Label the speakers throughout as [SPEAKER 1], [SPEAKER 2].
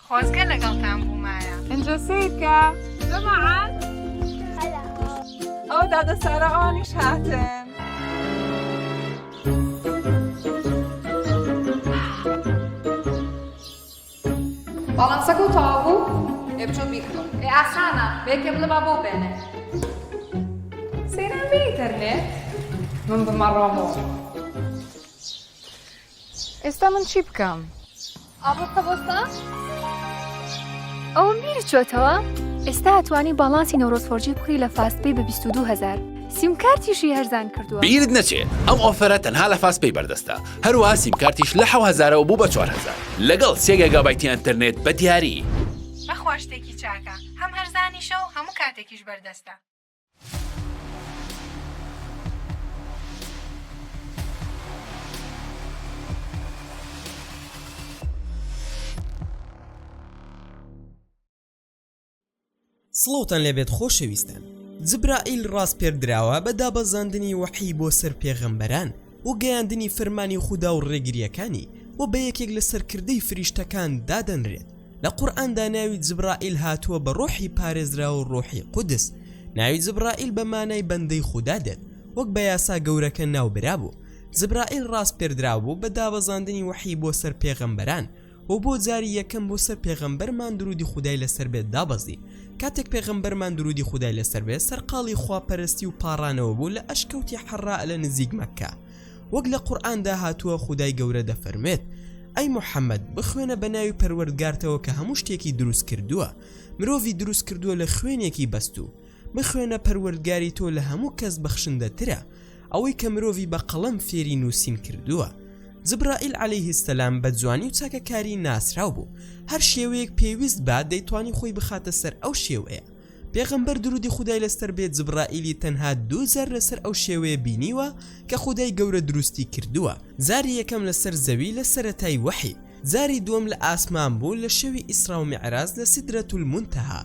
[SPEAKER 1] خۆزگە لەگەڵتان بوومایە.
[SPEAKER 2] اینجا سیرکە جەماعەت ئەو دادە سارە ئەوانیش هاتن.
[SPEAKER 3] بەڵەنسەک و تەواو بوو؟
[SPEAKER 2] بچۆ بیکڕم.
[SPEAKER 3] ئاسانە بێکێ بڵێ با بۆ بێنێ.
[SPEAKER 2] سەیران بە ئینتەرنێت من بمەڕۆمەوە. ئێستا من چی بکەم؟
[SPEAKER 3] ئابڕۆکە بۆستا؟
[SPEAKER 4] ئەوم بیر چۆتەوە؟ ئێستا ئەتوانی باڵانسی نەورۆسفۆرجی بکڕی لە فاستپەی بە 22,000 سیمکارتیشی هەرزان کردووە.
[SPEAKER 5] بیرت نەچێت ئەم ئۆفەرە تەنها لە فاستپەی بەردەستە، هەروەها سیمکارتیش لە 7,000ەوە بوو بە 4,000 لەگەڵ 3 گیگابایتی ئینتەرنێت بە دیاری.
[SPEAKER 1] بەخوا شتێکی چاکە، هەم هەرزانیشە و هەموو کاتێکیش بەردەستە.
[SPEAKER 6] سڵاوتان لێبێت خۆشەویستان. جبرائیل ڕاست پێردراوە بە دابەزاندنی وەحی بۆ سەر پێغەمبەران و گەیاندنی فەرمانی خودا و ڕێگریەکانی و بە یەکێک لە سەرکردەی فریشتەکان دادەنرێت. لە قورئاندا ناوی جبرائیل هاتووە بە ڕۆحی پارێزرا و ڕۆحی قودس. ناوی جبرائیل بە مانای بەندەی خودا دێت، وەک بە یاسا گەورەکە ناوبرا بوو. جبرائیل ڕاست پێردرا بوو بە دابەزاندنی وەحی بۆ سەر پێغەمبەران و بۆ جاری یەکەم بۆ سەر پێغەمبەرمان درودی خودای لەسەر بێت دابەزی. کاتێک پێغەمبەرمان درودی خودای لەسەر بێت سەرقاڵی خواپەرستی و پاڕانەوە بوو لە ئەشکەوتی حەڕا لە نزیک مەککە. وەک لە قورئاندا هاتووە خودای گەورە دەفەرمێت: ئەی موحەممەد بخوێنە بە ناوی پەروەردگارتەوە کە هەموو شتێکی دروست کردووە، مرۆڤی دروست کردووە لە خوێنێکی بەستوو. بخوێنە پەروەردگاری تۆ لە هەموو کەس بەخشندەترە، ئەوەی کە مرۆڤی بە قەڵەم فێری نووسین کردووە. جبرائیل عەلەیه السەلام بە جوانی و چاکەکاری ناسراو بوو. هەر شێوەیەک پێویست با دەیتوانی خۆی بخاتە سەر ئەو شێوەیە. پێغەمبەر درودی خودای لەسەر بێت جبرائیلی تەنها 2000 لەسەر ئەو شێوەیە بینیوە کە خودای گەورە دروستی کردووە. زاری یەکەم لەسەر زەوی لە سەرەتای وەحی، زاری دووەم لە ئاسمان بوو لە شەوی ئیسرا و میعراج لە سیدرەت المونتەها،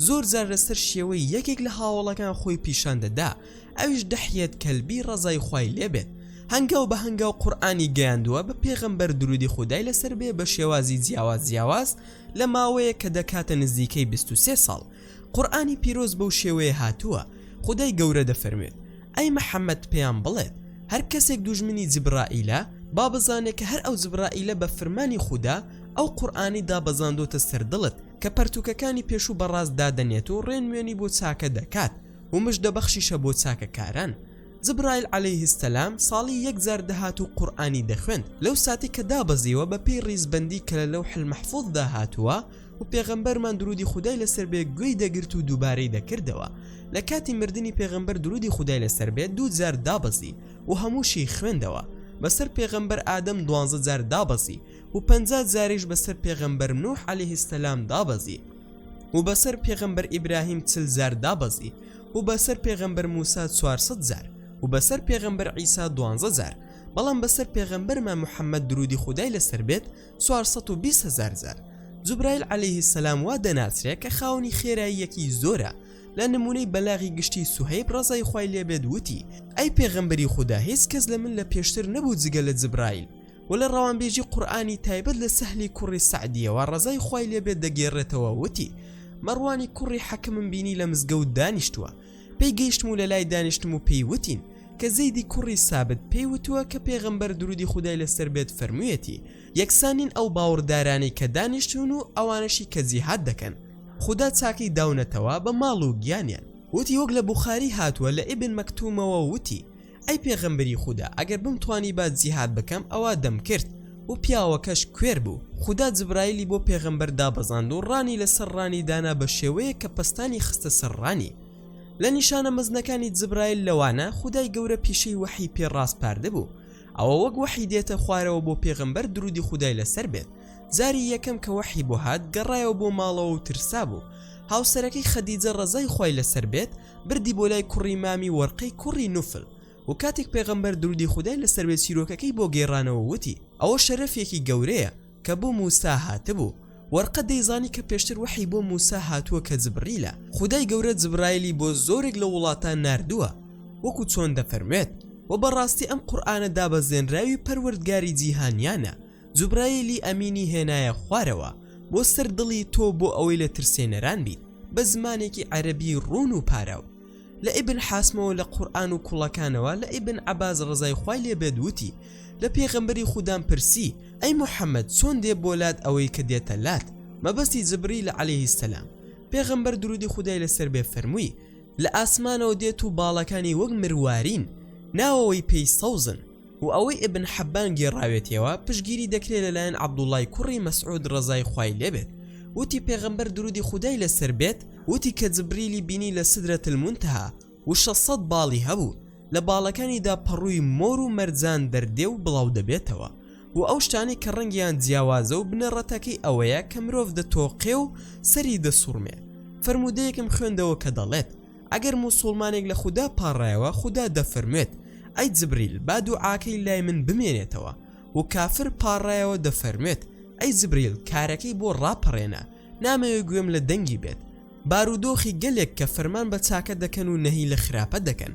[SPEAKER 6] زۆر جار لەسەر شێوەی یەکێک لە هاوڵەکان خۆی پیشان دەدا، ئەویش دەحیەت کەلبی ڕەزای خوای لێبێت. هەنگاو بە هەنگاو قورئانی گەیاندووە بە پێغەمبەر درودی خودای لەسەر بێ بە شێوازی جیاواز لە ماوەیە کە دەکاتە نزیکەی 23 ساڵ. قورئانی پیرۆز بەو شێوەیە هاتووە. خودای گەورە دەفەرمێت: ئەی محەممەد پێیان بڵێت هەر کەسێک دوژمنی جبرائیلە با بزانێت کە هەر ئەو جبرائیلە بە فەرمانی خودا ئەو قورئانی دابەزاندۆتە سەردڵت کە پەرتوکەکانی پێشوو بەڕاست دادەنێت و ڕێنوێنی بۆ چاکە دەکات و مژدە بەخشیشە بۆ چاکەکاران. جبرائیل عەلەیه السەلام ساڵی 1000 دەهات و قورئانی دەخوێند. لەو ساتی کە دابەزیوە بە پێی ڕیزبەندی کە لە لەوح المەحفوظدا هاتووە و پێغەمبەرمان درودی خودای لەسەر بێ گوێی دەگرت و دووبارەی دەکردەوە. لە کاتی مردنی پێغەمبەر درودی خودای لەسەر بێت 2000 دابەزی و هەمووشی خوێندەوە. بەسەر پێغەمبەر ئادەم 12000 دابەزی و 50 زاریش بەسەر پێغەمبەر نوح عەلەیه السەلام دابەزی و بەسەر پێغەمبەر ئیبراهیم 40000 دابەزی و بەسەر پێغەمبەر موسا 400,000 و بەسەر پێغەمبەر عیسا 12000. بەڵام بەسەر پێغەمبەرمان محەممەد درودی خودای لەسەر بێت 420,000. جبرائیل عەلەیه السەلام وا دەناسرێت کە خاوەنی خێراییەکی زۆرە. لە نمونەی بەلاغی گشتی سوهەیب ڕەزای خوای لێبێت وتی: ئەی پێغەمبەری خوددا هیچ کەس لە من لە پێشتر نەبوو جگە لە جبرائیل. و لە ڕەوانبێژی قورئانی تایبەت لە سەهلی کوڕی سەعدیەوە ڕەزای خوای لێبێت دەگێڕێتەوە وتی: مەڕوانی کوڕی حەکمم بینی لە مزگەوت دانیشتووە، پێی گەیشتم و لە لای دانیشتم و پێی وتین کە زەیدی کوڕی سابت پێی وتووە کە پێغەمبەر درودی خودای لەسەر بێت فەرموویەتی: یەکسانین ئەو باوەڕدارانەی کە دانیشتون و ئەوانەشی کە جیهاد دەکەن، خوددا چاکەی داونەتەوە بە ماڵ و گیانیان. وتی وەک لە بوخاری هاتووە لە ئیبن مەکتومەوە وتی: ئەی پێغەمبەری خوددا ئەگەر بمتوانی با جیهاد بکەم ئەوە دەم کرد و پیاوەکەش کوێر بوو. خوددا جبرائیلی بۆ پێغەمبەر دابەزاند و ڕانی لەسەر ڕانی دانا بە شێوەیە کە پەستانی خستە سەر ڕانی. لە نیشانە مەزنەکانی جبرائیل لەوانە خودای گەورە پیشەی وەحی پێڕاست پاردە بوو. ئەوە وەک وەحی دێتە خوارەوە بۆ پێغەمبەر درودی خودای لەسەر بێت. زاری یەکەم کە وەحی بۆ هات گەڕایەوە بۆ ماڵەوە و ترسا بوو. هاوسەرەکەی خەدیجە ڕەزای خوای لەسەر بێت بردی بۆ لای کوڕی مامی وەرقەی کوڕی نوفل و کاتێک پێغەمبەر درودی خودای لەسەر بێت چیرۆکەکەی بۆ گێڕانەوە وتی: ئەوە شەرەفێکی گەورەیە کە بۆ موسا هاتبوو. وەرقە دەیزانی کە پێشتر وەحی بۆ موسا هاتووە کە جبریلە. خودای گەورە جبرائیلی بۆ زۆرێک لە وڵاتان ناردووە وەکو چۆن دەفەرمێت: و بەڕاستی ئەم قورئانە دابەزێنراوی پەروەردگاری جیهانیانە. جبرائیلی ئەمینی هێنایە خوارەوە بۆ سەر دڵی تۆ بۆ ئەوەی لە ترسێنەران بیت بە زمانێکی عەرەبی ڕوون و پاراو. لە ئیبن حاسمەوە لە قورئان و کوڵەکانەوە لە ئیبن عەباس ڕزای خوای لێبێت وتی لە پێغەمبەری خوددام پرسی ئەی موحەممەد چۆن دێ بۆ لات ئەوەی کە دێتە لات مەبەستی جبریل عەلەیهی سەلام. پێغەمبەر درودی خودای لەسەر بێ فەرمووی لە ئاسمانەوە دێت و باڵەکانی وەک مروارین ناوەوەی پێی سەوزن و ئەوەی ئیبن حەبان گێڕاوێتەوە پشگیری دەکرێت لەلایەن عەبدوڵای کوڕی مەسعود ڕزای خوای لێبێت. وتی پێغەمبەر درودی خودای لەسەر بێت وتی کە جبریلی بینی لە سدرەت المونتەها و 600 باڵی هەبوو لە باڵەکانیدا پەڕووی مۆر و مەرجان دەردێ و بڵاو دەبێتەوە و ئەو شتانی کە ڕەنگیان جیاوازە و بنەڕەتەکەی ئەوەیە کە مرۆڤ دەتۆقێ و سەری دەسوڕمێ. فەرمودەیەکم خوێندەوە کە دەڵێت ئەگەر موسڵمانێک لە خوددا پاڕایەوە خوددا دەفەرمێت ئەی جبریل با دوعاکەی لای من بمێنێتەوە و کافر پاڕایەوە دەفەرمێت ئەی جبریل کارەکەی بۆ ڕاپەڕێنە نامەوێت گوێم لە دەنگی بێت. بارودۆخی گەلێک کە فەرمان بە چاکە دەکەن و نەهی لە خراپە دەکەن.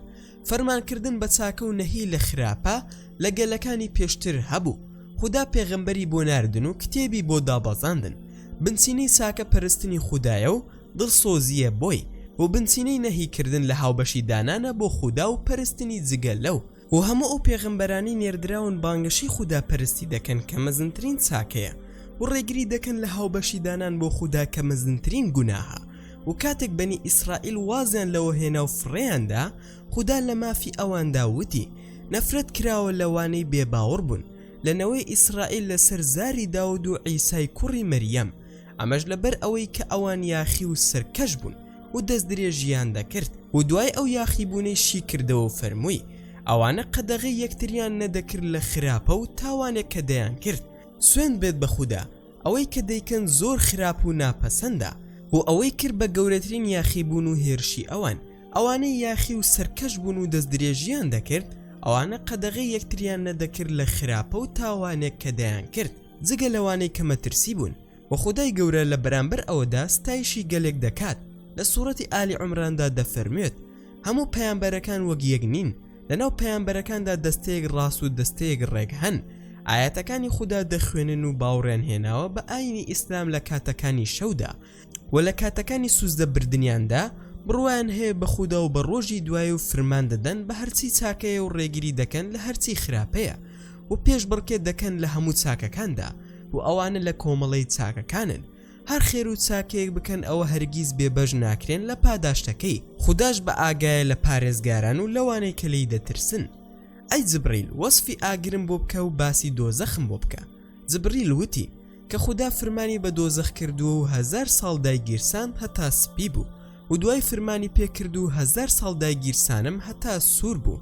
[SPEAKER 6] فەرمانکردن بە چاکە و نەهی لە خراپە لە گەلەکانی پێشتر هەبوو. خوددا پێغەمبەری بۆ ناردن و کتێبی بۆ دابەزاندن. بنچینەی چاکە پەرستنی خودایە و دڵسۆزیە بۆی و بنچینەی نەهیکردن لە هاوبەشی دانانە بۆ خوددا و پەرستنی جگەلەو و هەموو ئەو پێغەمبەرانی نێردراون بانگەشی خوددا پەرستی دەکەن کە مەزنترین چاکەیە و ڕێگری دەکەن لە هاوبەشی دانان بۆ خوددا کە مەزنترین گوناهە و کاتێک بەنی ئیسرائیل وازیان لەوە هێنا و فڕێیاندا خوددا لە مافی ئەواندا وتی نەفرەت کراوە لەوانەی بێباوەڕ بوون لەنەوەی ئیسرائیل لەسەر زاری داود و عیسای کوڕی مەریەم ئەمەش لەبەر ئەوەی کە ئەوان یاخی و سەرکەش بوون و دەست درێژیان دەکرد و دوای ئەو یاخیبوونەی شی کردەوە فەرمووی ئەوانە قەدەغی یەکتریان نەدەکرد لە خراپە و تاوانێک کە دەیان کرد. سوێند بێت بە خوددا ئەوەی کە دەیکەن زۆر خراپ و ناپەسەندە و ئەوەی کرد بە گەورەترین یاخیبوون و هێرشی ئەوانەی یاخی و سەرکەش بوون و دەست درێژیان دەکرد ئەوانە قەدەغی یەکتریان نەدەکرد لە خراپە و تاوانێک کە دەیان کرد جگە لەوانەی کە مەترسی بوون و خودای گەورە لە بەرامبەر ئەوەدا ستایشی گەلێک دەکات. لە سوورەتی ئالی عومراندا دەفەرمێت هەموو پەیامبەرەکان وەک یەک نین لەناو پەیامبەرەکاندا دەستەیەک ڕاست و دەستەیەک ڕێک هەن. ئاەتەکانی خوددا دەخوێنن و باوڕێن هێناوە بە ئاینی ئیسلام لە کاتەکانی شەودا و لە کاتەکانی سوزدە بردنیاندا بڕوایان هەیە بە خوددا و بە ڕۆژی دوای و فرمان دەدەن بە هەرچی چاکەیە و ڕێگیری دەکەن لە هەرچی خراپەیە و پێش بڕکێ دەکەن لە هەموو چاکەکاندا و ئەوانە لە کۆمەڵەی چاکەکانن. هەر خێر و چاکەیەک بکەن ئەوە هەرگیز بێبەش ناکرێن لە پاداشتەکەی. خودداش بە ئاگایە لە پارێزگاران و لەوانەی کە لی دەترسن. ئەی جبریل وەسفی ئاگرم بۆ بکە و باسی دۆزەخم بۆ بکە. جبریل وتی کە خوددا فرمانی بە دۆزەخ کردووە و 1000 ساڵ دایگیرسان هەتا سپی بوو و دوای فرمانی پێکرد و 1000 ساڵ دایگیرسانم هەتا سوور بوو.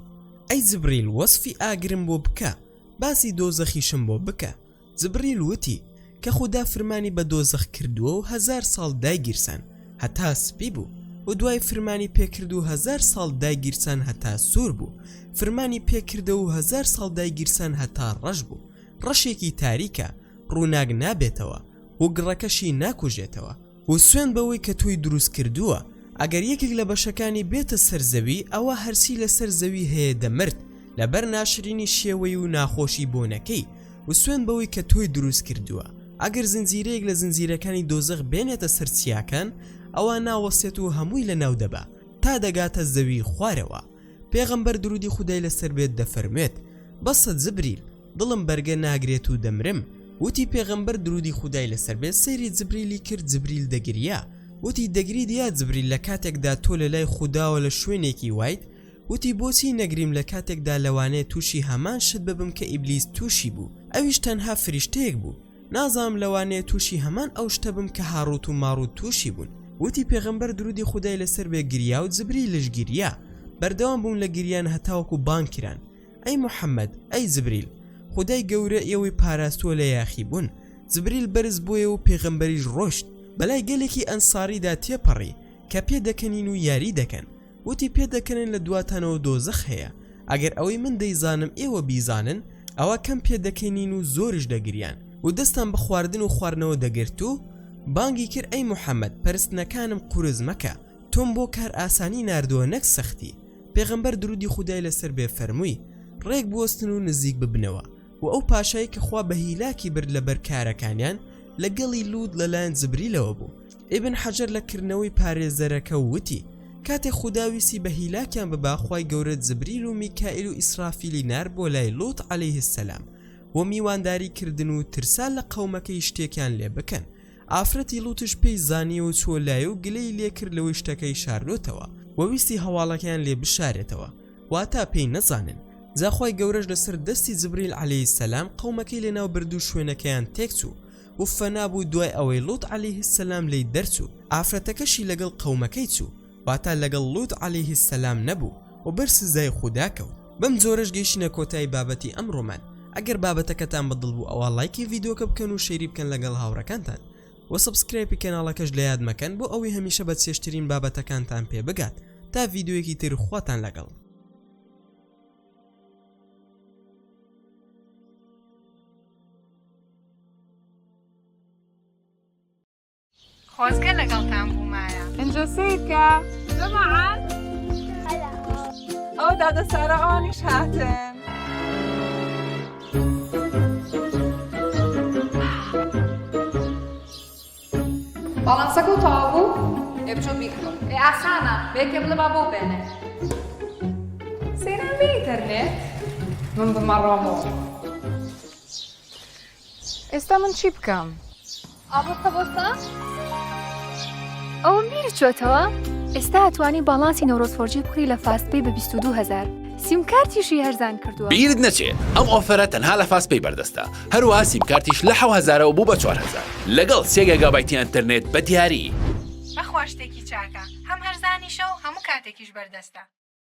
[SPEAKER 6] ئەی جبریل وەسفی ئاگرم بۆ بکە باسی دۆزەخیشم بۆ بکە. جبریل وتی کە خوددا فرمانی بە دۆزەخ کردووە و 1000 ساڵ دایگیرسان هەتا سپی بوو و دوای فرمانی پێکرد و 1000 ساڵ دایگیرسان هەتا سوور بوو. فرمانی پێکردە و 1000 ساڵ دایگیرسان هەتا ڕەش بوو. ڕەشێکی تاریکە ڕووناک نابێتەوە و گڕەکەشی ناکوژێتەوە و سوێن بەوەی کە تۆی دروست کردووە. ئەگەر یەکێک لە بەشەکانی بێتە سەرزەوی ئەوە هەرسی لە سەرزەوی هەیە دەمرد لەبەر ناشرینی شێوەی و ناخۆشی بۆنەکەی و سوێن بەوەی کە تۆی دروست کردووە. ئەگەر زنجیرەیەک لە زنجیرەکانی دۆزەخ بێنێتە سەر چیاکان ئەوە ناوەسێت و هەمووی لە ناو دەبا تا دەگاتە زەوی خوارەوە. پێغەمبەر درودی خودای لەسەر بێت دەفەرمێت بەسە جبریل دڵم بەرگە ناگرێت و دەمرم. وتی پێغەمبەر درودی خودای لەسەر بێت سەیری جبریلی کرد. جبریل دەگریا وتی دەگریت یا جبریل لە کاتێکدا تۆ لە لای خودداوە لە شوێنێکی وایت؟ وتی بۆچی نەگریم لە کاتێکدا لەوانەیە تووشی هەمان شت ببم کە ئیبلیس تووشی بوو ئەویش تەنها فریشتەیەک بوو. نازام لەوانەیە تووشی هەمان ئەو شتە بم کە هاڕوت و ماڕوت تووشی بوون. وتی پێغەمبەر درودی خودای لەسەر بێ گریا و جبریلش گریا بەردەوام بوون لە گریان هەتاوەکو بانکران. ئەی محەممەد ئەی جبریل خودای گەورە ئێوەی پاراستووە لە یاخی بوون. جبریل بەرز بۆیە و پێغەمبەریش ڕۆشت بەلای گەلێکی ئەنساریدا تێپەڕی کە پێ دەکەنین و یاری دەکەن. وتی پێ دەکەنن لە دواتانەوە دۆزەخ هەیە ئەگەر ئەوەی من دەیزانم ئێوە بیزانن ئەوە کەم پێ دەکەنین و زۆرش دەگریان و دەستان بە خواردن و خواردنەوە دەگرت و بانگی کرد ئەی محەممەد پەرستنەکانم قورز مەکە تۆم بۆ کار ئاسانی ناردووە نەک سەختی. پێغەمبەر درودی خودای لەسەر بێ فەرمووی ڕێک بوەستن و نزیک ببنەوە و ئەو پاشایی کە خوا بە هیلاکی برد لەبەر کارەکانیان لەگەڵی لود لەلایەن جبریلەوە بوو. ئیبن حەجەر لە کردنەوەی پارێزەرەکە وتی کاتێک خوداویستی بە هیلاکیان ببا خوای گەورە جبریل و میکائیل و ئیسرافیلی نار بۆ لای لوط عەلەیه السەلام و میوانداری کردن و ترسان لە قەومەکەی شتێکیان لێ بکەن. ئافرەتی لوتش پێی زانیەوە چۆ لایە و گلەی لێ کرد لەوەی شتەکەی شاردۆتەوە و ویستی هەواڵەکەیان لێ بشارێتەوە واتا پێی نەزانن. جاخوای گەورەش لەسەر دەستی جبریل عەلەیه السەلام قەومەکەی لەناو بردو شوێنەکەیان تێکچوو و فەنابوو دوای ئەوەی لوط عەلەیه السەلام لی دەرچوو. ئافرەتەکەشی لەگەڵ قەومەکەی چوو واتا لەگەڵ لوط عەلەیه السەلام نەبوو و بەر سزای خودا کەوت. بەم جۆرەش گەیشتینە کۆتایی بابەتی ئەمڕۆمان. ئەگەر بابەتەکەتان بەدڵ بوو ئەوە لایکی ڤیدیۆکە بکەن و شەیری بکەن لەگەڵ هاوڕەکانتان و سبسکرایبی کەناڵەکەش لە یاد مەکەن بۆ ئەوەی هەمیشە بە چێشترین بابەتەکانتان پێ بگات تا ڤیدیۆیەکی تر خواتان لەگەڵ.
[SPEAKER 1] خۆزگە لەگەڵتان بوومایە.
[SPEAKER 2] اینجا سیرکە جەماعەت ئەو دادە سارەوانیش هاتن.
[SPEAKER 3] باڵانسەکە و تەواو بوو؟
[SPEAKER 2] ئێبچۆ بیکڕم.
[SPEAKER 3] ئاسانە بێکێ بڵێ با بۆ بێنێ.
[SPEAKER 2] سەیران بە ئینتەرنێت من بمەڕۆمەوە. ئێستا من چی بکەم؟
[SPEAKER 3] ئابڕۆ خەبۆستا؟
[SPEAKER 4] ئەوم بیر چۆتەوە ئێستا ئەتوانی باڵانسی نەورۆسفۆرجی بکڕی لە فاستپەی بە 22,000 سیمکارتیشی هەرزان کردووە.
[SPEAKER 5] بیرت نەچێت ئەم ئۆفەرە تەنها لە فاستپەی بەردەستە. هەروەها سیمکارتیش لە 7,000 بوو بە 4,000 لەگەڵ 3 گیگابایتی ئینتەرنێت بە دیاری.
[SPEAKER 1] بەخوا شتێکی چاکە هەم هەرزانیشە و هەموو کاتێکیش بەردەستە.